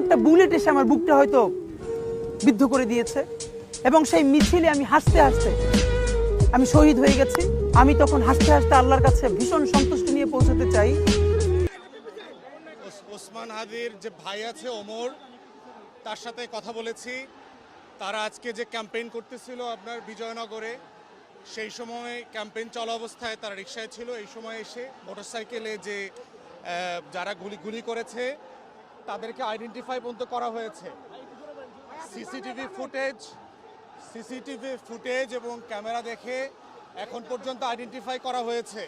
একটা বুলেট এসে আমার বুকটা হয়তো বিদ্ধ করে দিয়েছে, এবং সেই মিছিলে আমি হাসতে হাসতে আমি শহীদ হয়ে গেছি। আমি তখন হাসতে হাসতে আল্লাহর কাছে ভীষণ সন্তুষ্টি নিয়ে পৌঁছতে চাই। ওসমান হাদির যে ভাই আছে ওমর, তার সাথে কথা বলেছি। তারা আজকে যে ক্যাম্পেইন করতেছিল আপনার বিজয়নগরে, সেই সময় ক্যাম্পেইন চলা অবস্থায় তারা রিকশায় ছিল। এই সময় এসে মোটরসাইকেলে যে যারা গুলি করেছে তাদেরকে আইডেন্টিফাই পর্যন্ত করা হয়েছে। সিসিটিভি ফুটেজ এবং ক্যামেরা দেখে এখন পর্যন্ত আইডেন্টিফাই করা হয়েছে।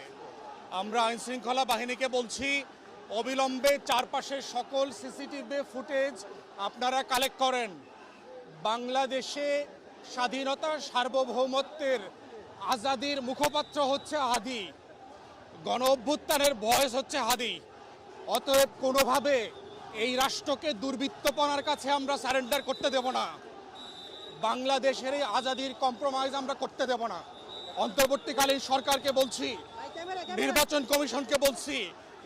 আমরা আইনশৃঙ্খলা বাহিনীকে বলছি, অবিলম্বে চারপাশের সকল সিসিটিভি ফুটেজ আপনারা কালেক্ট করেন। বাংলাদেশে স্বাধীনতা সার্বভৌমত্বের আজাদির মুখপাত্র হচ্ছে হাদি, গণ অভ্যুত্থানের ভয়েস হচ্ছে হাদি। অতএব কোনোভাবে এই রাষ্ট্রকে দুর্বৃত্তপনার কাছে আমরা সারেন্ডার করতে দেব না। বাংলাদেশের এই আজাদির কম্প্রোমাইজ আমরা করতে দেব না। অন্তর্বর্তীকালীন সরকারকে বলছি, নির্বাচন কমিশনকে বলছি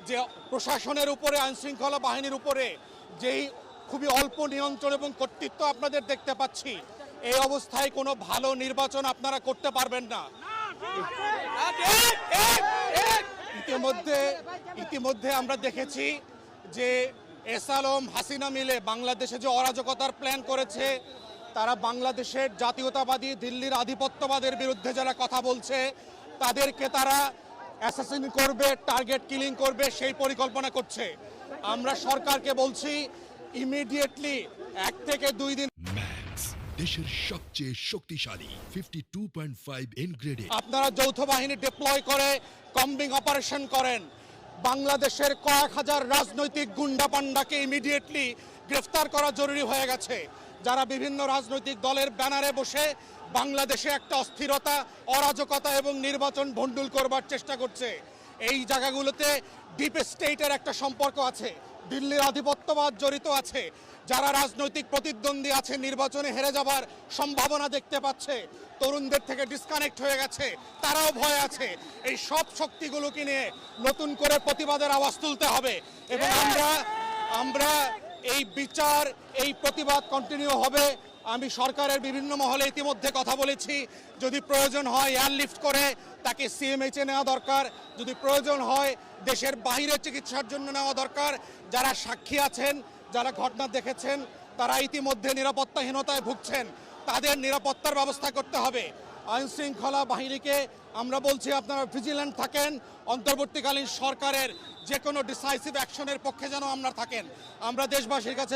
যে প্রশাসনের উপরে, আইনশৃঙ্খলা বাহিনীর উপরে যেই খুবই অল্প নিয়ন্ত্রণ এবং কর্তৃত্ব আপনাদের দেখতে পাচ্ছি, এই অবস্থায় কোনো ভালো নির্বাচন আপনারা করতে পারবেন না। ইতিমধ্যে আমরা দেখেছি যে এস আলম হাসিনা মিলে বাংলাদেশে যে অরাজকতার প্ল্যান করেছে, তারা বাংলাদেশের জাতীয়তাবাদী দিল্লির আধিপত্যবাদের বিরুদ্ধে যারা কথা বলছে তাদেরকে তারা অ্যাসাসিন করবে, টার্গেট কিলিং করবে, সেই পরিকল্পনা করছে। আমরা সরকারকে বলছি ইমিডিয়েটলি 1 থেকে 2 দিন দেশের সবচেয়ে শক্তিশালী 52.5 এনগ্রেডে আপনারা যৌথ বাহিনী ডিপ্লয় করে কম্বিং অপারেশন করেন। বাংলাদেশের কয়েক হাজার রাজনৈতিক গুন্ডা পান্ডাকে ইমিডিয়েটলি গ্রেফতার করা জরুরি হয়ে গেছে, যারা বিভিন্ন রাজনৈতিক দলের ব্যানারে বসে বাংলাদেশে একটা অস্থিরতা, অরাজকতা এবং নির্বাচন ভণ্ডুল করবার চেষ্টা করছে। এই জায়গাগুলোতে ডিপ স্টেটের একটা সম্পর্ক আছে, দিল্লির আধিপত্যবাদ জড়িত আছে। যারা রাজনৈতিক প্রতিদ্বন্দ্বী আছে, নির্বাচনে হেরে যাবার সম্ভাবনা দেখতে পাচ্ছে, তরুণদের থেকে ডিসকানেক্ট হয়ে গেছে, তারাও ভয় আছে। এই সব শক্তিগুলোকে নিয়ে নতুন করে প্রতিবাদের আওয়াজ তুলতে হবে এবং আমরা এই বিচার, এই প্রতিবাদ কন্টিনিউ হবে। আমি সরকারের বিভিন্ন মহলে ইতিমধ্যে কথা বলেছি, যদি প্রয়োজন হয় এয়ারলিফট করে তাকে সিএমএইচে নেওয়া দরকার, যদি প্রয়োজন হয় দেশের বাইরে চিকিৎসার জন্য নেওয়া দরকার। যারা সাক্ষী আছেন, যারা ঘটনা দেখেছেন, তারা ইতিমধ্যে নিরাপত্তাহীনতায় ভুগছেন, তাদের নিরাপত্তার ব্যবস্থা করতে হবে। আইনশৃঙ্খলা বাহিনীকে আমরা বলছি আপনারা ভিজিল্যান্ট থাকেন, অন্তর্বর্তীকালীন সরকারের যে কোনো ডিসাইসিভ অ্যাকশনের পক্ষে যেন আমরা থাকেন। আমরা দেশবাসীর কাছে